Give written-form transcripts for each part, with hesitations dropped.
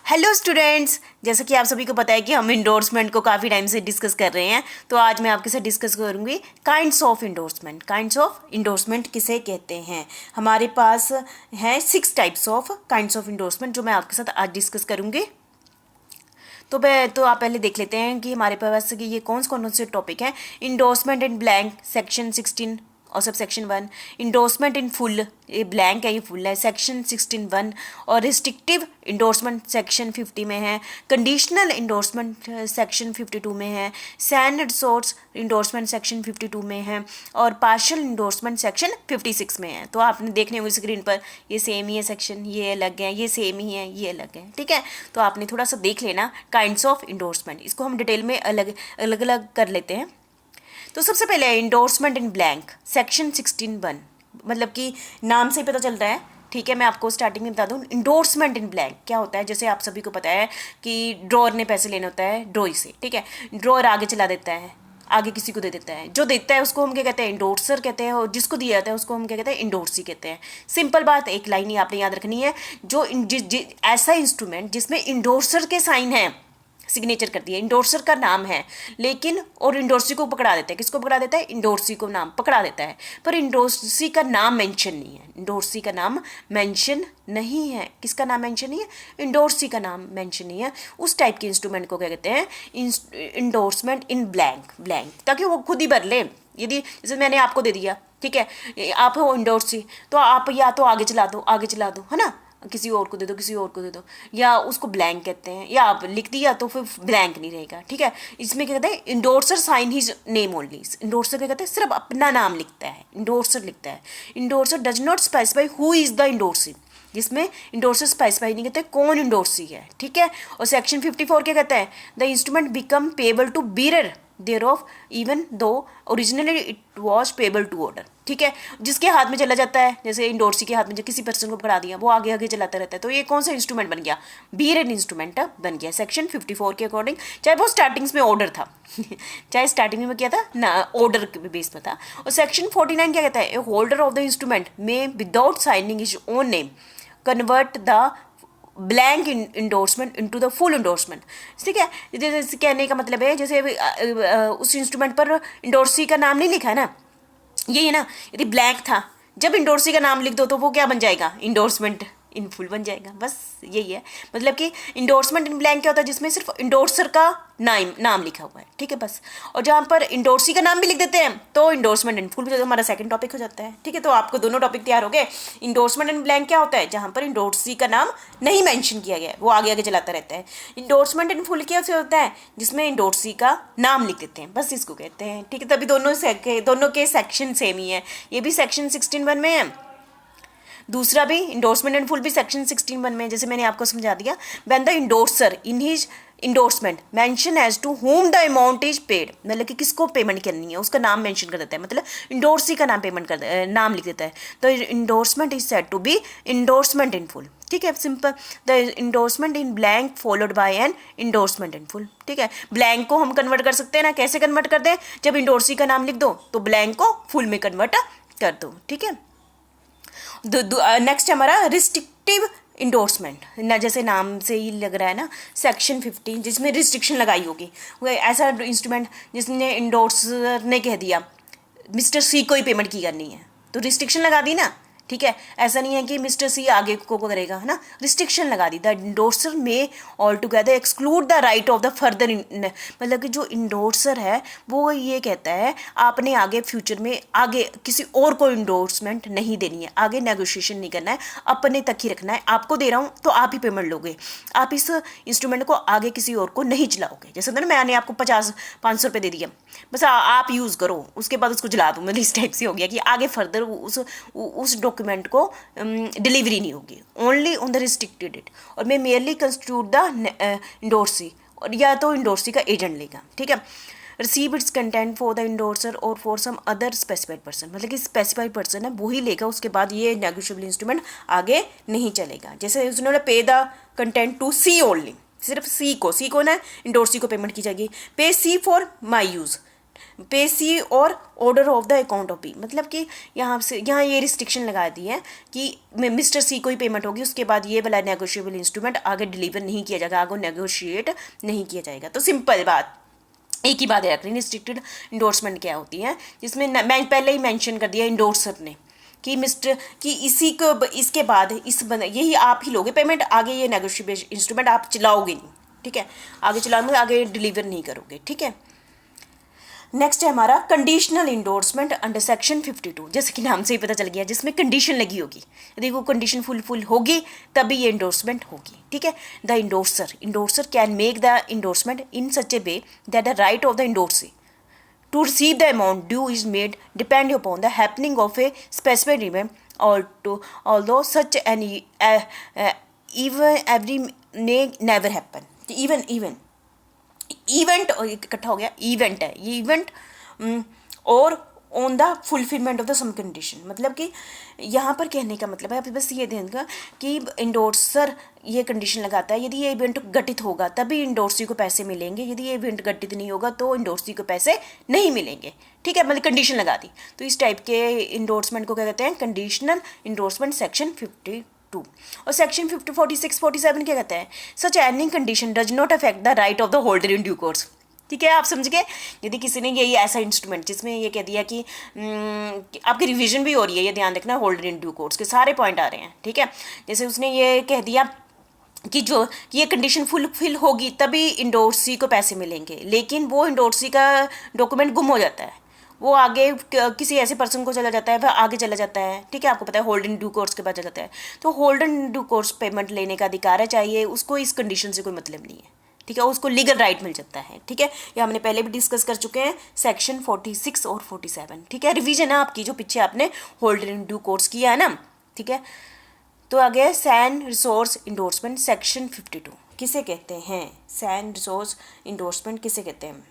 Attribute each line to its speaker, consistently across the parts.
Speaker 1: Hello students, जैसा कि आप सभी को पता है कि हम इंडोर्समेंट को काफ़ी टाइम से डिस्कस कर रहे हैं। तो आज मैं आपके साथ डिस्कस करूंगी kinds of endorsement. Kinds of endorsement किसे कहते हैं? हमारे पास है 6 types of kinds of endorsement जो मैं आपके साथ आज डिस्कस करूंगी। तो आप पहले देख लेते हैं कि हमारे पास कि ये कौन कौन से टॉपिक हैं। इंडोर्समेंट इन ब्लैंक सेक्शन 16 और sub section 1। Endorsement in full, ये ब्लैंक है, ये फुल है, सेक्शन 16(1). और रिस्ट्रिक्टिव इंडोर्समेंट सेक्शन 50 में है। कंडीशनल इंडोर्समेंट सेक्शन 52 में है। सैंड सोर्स इंडोर्समेंट सेक्शन 52 में है। और पार्शियल इंडोर्समेंट सेक्शन 56 में है। तो आपने देखने हुए स्क्रीन पर ये सेम ही है सेक्शन, ये अलग है, ये सेम ही है, ये अलग है, ठीक है। तो आपने थोड़ा सा देख लेना काइंड्स ऑफ इंडोर्समेंट। इसको हम डिटेल में अलग अलग कर लेते हैं। तो सबसे पहले है इंडोर्समेंट इन ब्लैंक सेक्शन 16(1). मतलब कि नाम से ही पता चलता है, ठीक है। मैं आपको स्टार्टिंग में बता दूं इंडोर्समेंट इन ब्लैंक क्या होता है। जैसे आप सभी को पता है कि ड्रॉअर ने पैसे लेने होता है ड्रॉई से, ठीक है। ड्रॉअर आगे चला देता है, आगे किसी को दे देता है। जो देता है उसको हम क्या कहते हैं? इंडोर्सर कहते हैं। और जिसको दिया जाता है उसको हम क्या कहते हैं? इंडोर्सी कहते हैं। सिंपल बात, एक लाइन ही आपने याद रखनी है। जो ऐसा इंस्ट्रूमेंट जिसमें इंडोर्सर के साइन है, सिग्नेचर कर दिया, इंडोर्सर का नाम है, लेकिन और इंडोर्सी को पकड़ा देता है। किसको पकड़ा देता है? इंडोर्सी को नाम पकड़ा देता है, पर इंडोर्सी का नाम मेंशन नहीं है। इंडोर्सी का नाम मेंशन नहीं है। किसका नाम मेंशन नहीं है? इंडोर्सी का नाम मेंशन नहीं है। उस टाइप के इंस्ट्रूमेंट को क्या कहते हैं? Endorsement in blank. ब्लैंक ताकि वो खुद ही भर ले। यदि जैसे मैंने आपको दे दिया, ठीक है, आप हो इंडोर्सी, तो आप या तो आगे चला दो, आगे चला दो, है ना, किसी और को दे दो, किसी और को दे दो, या उसको ब्लैंक कहते हैं, या आप लिख दिया तो फिर ब्लैंक नहीं रहेगा, ठीक है। इसमें क्या कहते हैं? इंडोर्सर साइन हिज नेम ओनली। इंडोर्सर क्या कहते हैं? सिर्फ अपना नाम लिखता है, इंडोर्सर लिखता है। Endorser does not specify who is the endorsee. जिसमें इंडोर्सर स्पेसिफाई नहीं कहते कौन इंडोर्सी है, ठीक है। और सेक्शन 54 क्या कहता है? The instrument become payable to bearer thereof even though originally it was payable to order, ठीक है। जिसके हाथ में चला जाता है, जैसे इंडोर्सी के हाथ में, जो किसी पर्सन को पकड़ा दिया, वो आगे आगे चलाता रहता है, तो ये कौन सा इंस्ट्रूमेंट बन गया? बीरर इंस्ट्रूमेंट बन गया सेक्शन 54 के अकॉर्डिंग। चाहे वो स्टार्टिंग्स में ऑर्डर था चाहे स्टार्टिंग में क्या था ना, ऑर्डर के बेस पर था। और सेक्शन 49 क्या कहता है? ए होल्डर ऑफ द इंस्ट्रूमेंट में without signing his own name convert the blank endorsement into the full endorsement, ठीक है। जैसे कहने का मतलब है, जैसे उस इंस्ट्रूमेंट पर इंडोर्सी का नाम नहीं लिखा है ना, यही है ना। यदि ब्लैंक था, जब इंडोर्सी का नाम लिख दो तो वो क्या बन जाएगा? इंडोर्समेंट इन फुल बन जाएगा। बस यही है मतलब कि इंडोर्समेंट इन ब्लैंक क्या होता है? जिसमें सिर्फ इंडोर्सर का नाम लिखा हुआ है, ठीक है, बस। और जहाँ पर इंडोर्सी का नाम भी लिख देते हैं तो इंडोर्समेंट इन फुल भी हमारा सेकंड टॉपिक हो जाता है, ठीक है। तो आपको दोनों टॉपिक तैयार हो गए। इंडोर्समेंट इन ब्लैंक क्या होता है? जहाँ पर इंडोर्सी का नाम नहीं मेंशन किया गया है, वो आगे आगे चलाता रहता है। इंडोर्समेंट इन फुल क्या होता है? जिसमें इंडोर्सी का नाम लिख देते हैं, बस इसको कहते हैं, ठीक है। तभी दोनों के सेक्शन सेम ही है। ये भी सेक्शन 16(1) में है, दूसरा भी इंडोर्समेंट एंड फुल भी सेक्शन 16(1) में। जैसे मैंने आपको समझा दिया, when the endorser in his endorsement mention as to whom the amount is paid, मतलब कि किसको पेमेंट करनी है उसका नाम मेंशन कर देता है, मतलब इंडोर्सी का नाम नाम लिख देता है। तो endorsement is said to be endorsement in full, ठीक है, simple. The endorsement in blank followed by an endorsement in full, ठीक है। ब्लैंक को हम कन्वर्ट कर सकते हैं ना, कैसे कन्वर्ट कर दें? जब इंडोर्सी का नाम लिख दो तो ब्लैंक को फुल में कन्वर्ट कर दो, ठीक है। नेक्स्ट हमारा रिस्ट्रिक्टिव इंडोर्समेंट ना, जैसे नाम से ही लग रहा है ना, सेक्शन 50, जिसमें रिस्ट्रिक्शन लगाई होगी। वो ऐसा इंस्ट्रूमेंट जिसने इंडोर्सर ने कह दिया मिस्टर सी को ही पेमेंट की करनी है, तो रिस्ट्रिक्शन लगा दी ना, ठीक है। ऐसा नहीं है कि मिस्टर सी आगे को करेगा, है ना, रिस्ट्रिक्शन लगा दी। द इंडोर्सर में all together exclude the right of the further, मतलब कि जो इंडोर्सर है वो ये कहता है आपने आगे फ्यूचर में आगे किसी और को इंडोर्समेंट नहीं देनी है, आगे नेगोशिएशन नहीं करना है, अपने तक ही रखना है। आपको दे रहा हूँ तो आप ही पेमेंट लोगे, आप इस इंस्ट्रूमेंट को आगे किसी और को नहीं चलाओगे। जैसे ना मैंने आपको 500 रुपये दे दिया, बस आप यूज़ करो, उसके बाद उसको जला दूँ, मतलब इस टाइप से हो गया कि आगे फर्दर उस डॉक्यूमेंट को डिलीवरी नहीं होगी, only on the restricted date. और मैं मेयरली कंस्टिट्यूट द इंडोर्सी, और या तो इंडोर्सी का एजेंट लेगा, ठीक है। Receive its content for the endorser और for some other specified person, मतलब कि स्पेसिफाइड पर्सन है वो ही लेगा, उसके बाद ये नेगोशिएबल इंस्ट्रूमेंट आगे नहीं चलेगा। जैसे उन्होंने pay the content to C only, सिर्फ सी को ना इंडोर्सी को पेमेंट की जाएगी। पे सी for my use, pay C और order of the account of B, मतलब कि यहाँ ये रिस्ट्रिक्शन लगा दी है कि मिस्टर सी को ही पेमेंट होगी, उसके बाद ये वाला नेगोशिएबल इंस्ट्रूमेंट आगे डिलीवर नहीं किया जाएगा, आगे नेगोशिएट नहीं किया जाएगा। तो सिंपल बात, एक ही बात याद रखनी, रिस्ट्रिक्टेड इंडोर्समेंट क्या होती है, जिसमें मैं पहले ही मेंशन कर दिया इंडोर्सर ने कि मिस्टर कि इसी को इसके बाद यही आप ही लोगे पेमेंट, आगे ये नेगोशिएबल इंस्ट्रूमेंट आप चलाओगे नहीं, ठीक है, आगे चलाओगे, आगे डिलीवर नहीं करोगे, ठीक है। नेक्स्ट है हमारा कंडीशनल इंडोर्समेंट अंडर सेक्शन 52, जैसे कि नाम से ही पता चल गया, जिसमें कंडीशन लगी होगी, यदि वो कंडीशन फुल होगी तभी ये इंडोर्समेंट होगी, ठीक है। The endorser can make the endorsement in such a way that the right of the endorsee to receive the amount due is made depend upon the happening of a specific event, although such an even every may never happen। Event इकट्ठा हो गया, event है ये, event और on the fulfilment of the some condition, मतलब कि यहाँ पर कहने का मतलब है आप बस ये देगा कि इंडोर्सर ये कंडीशन लगाता है, यदि ये इवेंट घटित होगा तभी इंडोर्सी को पैसे मिलेंगे, यदि ये इवेंट घटित नहीं होगा तो इंडोर्सी को पैसे नहीं मिलेंगे, ठीक है, मतलब कंडीशन लगा दी। तो इस टाइप के इंडोर्समेंट को क्या कहते हैं, कंडीशनल इंडोर्समेंट सेक्शन 52। और सेक्शन 46, 47 क्या कहता है, such any condition does not affect the right of the holder in due course, ठीक है, आप समझ गए। यदि किसी ने यही ऐसा इंस्ट्रूमेंट जिसमें ये कह दिया कि आपकी रिवीजन भी हो रही है, ये ध्यान रखना, होल्डर इन ड्यू कोर्स के सारे पॉइंट आ रहे हैं, ठीक है। जैसे उसने ये कह दिया कि ये कंडीशन फुलफिल होगी तभी इंडोर्सी को पैसे मिलेंगे, लेकिन वो इंडोर्सी का डॉक्यूमेंट गुम हो जाता है, वो आगे किसी ऐसे पर्सन को चला जाता है, वह आगे चला जाता है, ठीक है, आपको पता है होल्ड इन ड्यू कोर्स के बाद चला जाता है। तो hold in due course payment लेने का अधिकार है, चाहिए उसको इस कंडीशन से कोई मतलब नहीं है, ठीक है, उसको लीगल राइट मिल जाता है, ठीक है। ये हमने पहले भी डिस्कस कर चुके हैं, सेक्शन 46 और 47, ठीक है, रिवीजन है आपकी जो पीछे आपने होल्ड इन ड्यू कोर्स किया है ना, ठीक है। तो आगे सैंड रिसोर्स इंडोर्समेंट सेक्शन 52 किसे कहते हैं, सैंड रिसोर्स इंडोर्समेंट किसे कहते हैं,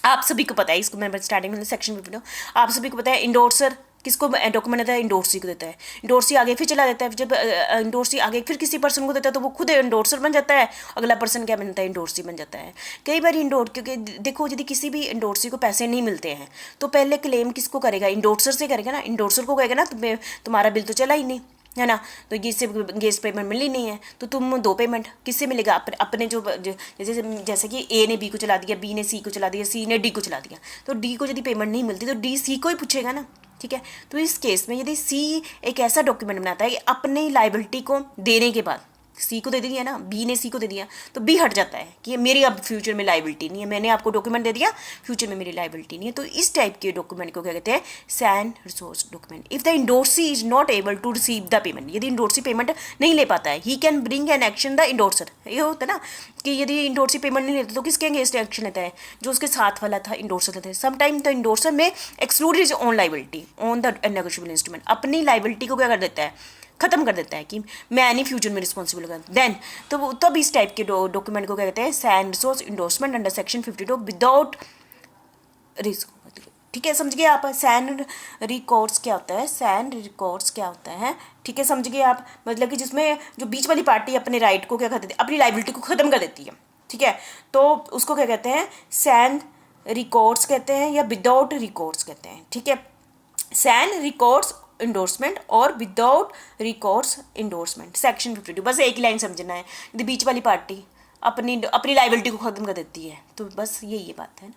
Speaker 1: आप सभी को पता है, इसको मैंने स्टार्टिंग में सेक्शन 52 आप सभी को पता है। इंडोर्सर किसको डॉक्यूमेंट देता है, इंडोर्सी को देता है, इंडोर्सी आगे फिर चला देता है, जब इंडोर्सी आगे फिर किसी पर्सन को देता है तो वो खुद इंडोर्सर बन जाता है, अगला पर्सन क्या बनता है, इंडोर्सी बन जाता है। कई बार क्योंकि देखो यदि किसी भी इंडोर्सी को पैसे नहीं मिलते हैं तो पहले क्लेम किसको करेगा, इंडोर्सर से करेगा ना, इंडोर्सर को कहेगा ना तुम्हारा बिल तो चला ही नहीं है ना, तो इससे गैस पेमेंट मिली नहीं है, तो तुम दो पेमेंट किससे मिलेगा, अपने जो जैसे कि ए ने बी को चला दिया, बी ने सी को चला दिया, सी ने डी को चला दिया, तो डी को यदि पेमेंट नहीं मिलती तो डी सी को ही पूछेगा ना, ठीक है। तो इस केस में यदि सी एक ऐसा डॉक्यूमेंट बनाता है कि अपनी लाइबिलिटी को देने के बाद सी को दे दिया ना, बी ने सी को दे दिया, तो बी हट जाता है कि मेरी अब फ्यूचर में लाइबिलिटी नहीं है, मैंने आपको डॉक्यूमेंट दे दिया, फ्यूचर में मेरी लाइबिलिटी नहीं है। तो इस टाइप के डॉक्यूमेंट को क्या कहते हैं, sans recourse document. If the endorsee is not able to receive the payment, यदि इंडोर्सी पेमेंट नहीं ले पाता है, he can bring an action the endorser, ये होता है ना कि यदि इंडोर्सी पेमेंट नहीं लेता तो किसके अगेंस्ट एक्शन लेता है, जो उसके साथ वाला था इंडोर्सर लेता है। समटाइम द इंडोर्सर में exclude his own liability on the negotiable instrument, अपनी लाइबिलिटी को क्या कर देता है, खत्म कर देता है कि मैं नहीं फ्यूचर में रिस्पॉन्सिबल होगा, देन तो तब इस टाइप के डॉक्यूमेंट को क्या कहते हैं, sans resource endorsement under section 52 without risk, ठीक है, समझ गए आप। सैंड रिकॉर्ड्स क्या होता है, सैंड रिकॉर्ड्स क्या होता है, ठीक है, समझ गए आप, मतलब कि जिसमें जो बीच वाली पार्टी अपने राइट को क्या कर देती है, अपनी लाइबिलिटी को खत्म कर देती है, ठीक है, तो उसको क्या कहते हैं, सैंड रिकॉर्ड्स कहते हैं या विदाउट रिकॉर्ड्स कहते हैं, ठीक है। सैंड रिकॉर्ड्स इंडोर्समेंट और विदाउट रिकॉर्ड्स इंडोर्समेंट सेक्शन 52, बस एक ही लाइन समझना है, यदि बीच वाली पार्टी अपनी लाइबिलिटी को खत्म कर देती है, तो बस यही बात है ना।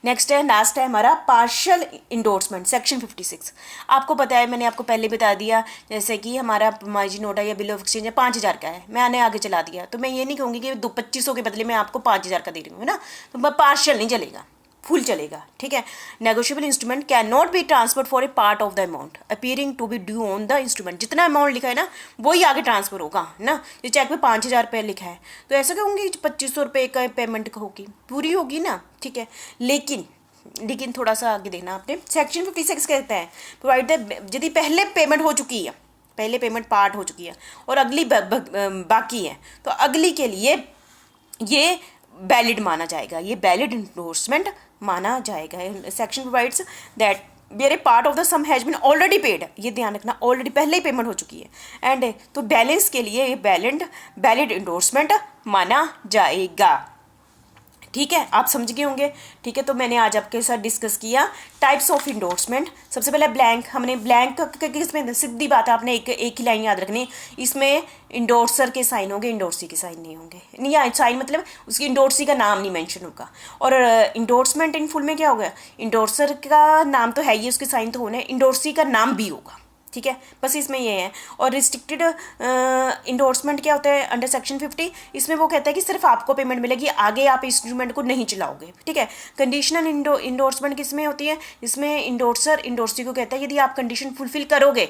Speaker 1: नेक्स्ट है, लास्ट है हमारा पार्शियल इंडोर्समेंट सेक्शन 56। आपको पता है, मैंने आपको पहले बता दिया, जैसे कि हमारा मार्जिन नोट है या बिल ऑफ एक्सचेंज है 5000 का है, मैंने आगे चला दिया, तो मैं ये नहीं कहूँगी कि 2500 के बदले में आपको 5000 का दे रही हूँ, है ना, तो पार्शियल नहीं चलेगा, फुल चलेगा, ठीक है। Negotiable instrument can not be transferred for a part of the amount appearing to be due on the instrument, जितना अमाउंट लिखा है ना वही आगे ट्रांसफर होगा ना, जो चेक में 5000 रुपये लिखा है तो ऐसा कहूँगी 2500 रुपये का पेमेंट होगी, पूरी होगी ना, ठीक है। लेकिन थोड़ा सा आगे देखना आपने, सेक्शन 56 कहता है प्रोवाइड द, यदि पहले पेमेंट हो चुकी है, पहले पेमेंट पार्ट हो चुकी है और अगली बाकी है, तो अगली के लिए ये वैलिड माना जाएगा, ये वैलिड इंडोर्समेंट माना जाएगा। Section provides that where a part of the sum has been already paid, ये ध्यान रखना, ऑलरेडी पहले ही पेमेंट हो चुकी है, एंड तो बैलेंस के लिए ये वैलिड इंडोर्समेंट माना जाएगा, ठीक है, आप समझ गए होंगे। ठीक है, तो मैंने आज आपके साथ डिस्कस किया टाइप्स ऑफ इंडोर्समेंट। सबसे पहले ब्लैंक, हमने ब्लैंक किसमें, सीधी बात है, आपने एक ही लाइन याद रखनी, इसमें इंडोर्सर के साइन होंगे, इंडोर्सी के साइन नहीं होंगे, नहीं या साइन मतलब उसकी इंडोर्सी का नाम नहीं मेंशन होगा। और इंडोर्समेंट इन फुल में क्या होगा, इंडोर्सर का नाम तो है ही, उसके साइन तो होने, इंडोर्सी का नाम भी होगा। ठीक है, बस इसमें ये है। और रिस्ट्रिक्टेड इंडोर्समेंट क्या होता है अंडर सेक्शन 50, इसमें वो कहता है कि सिर्फ आपको पेमेंट मिलेगी, आगे आप इंस्ट्रूमेंट को नहीं चलाओगे। ठीक है, कंडीशनल इंडोर्समेंट किसमें होती है, इसमें इंडोर्सर इंडोर्सी को कहता है यदि आप कंडीशन फुलफिल करोगे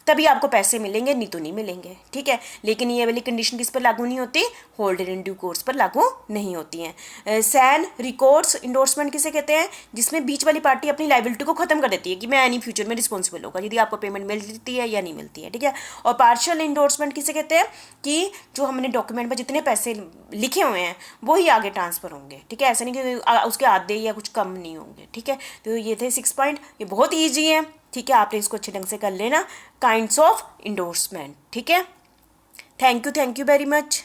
Speaker 1: तभी आपको पैसे मिलेंगे, नहीं तो नहीं मिलेंगे। ठीक है, लेकिन ये वाली कंडीशन किस पर लागू नहीं होती, होल्डर इन ड्यू कोर्स पर लागू नहीं होती हैं। सैन रिकॉर्ड्स इंडोर्समेंट किसे कहते हैं, जिसमें बीच वाली पार्टी अपनी लाइबिलिटी को खत्म कर देती है कि मैं एनी फ्यूचर में रिस्पॉन्सिबल होगा यदि आपको पेमेंट मिलती है या नहीं मिलती है। ठीक है, और पार्शियल इंडोर्समेंट किसे कहते हैं, कि जो हमने डॉक्यूमेंट में जितने पैसे लिखे हुए हैं वो ही आगे ट्रांसफर होंगे। ठीक है, ऐसा नहीं कि उसके आधे या कुछ कम नहीं होंगे। ठीक है, तो ये थे 6 पॉइंट, ये बहुत ईजी है। ठीक है, आपने इसको अच्छे ढंग से कर लेना, काइंड्स ऑफ इंडोर्समेंट। ठीक है, थैंक यू वेरी मच।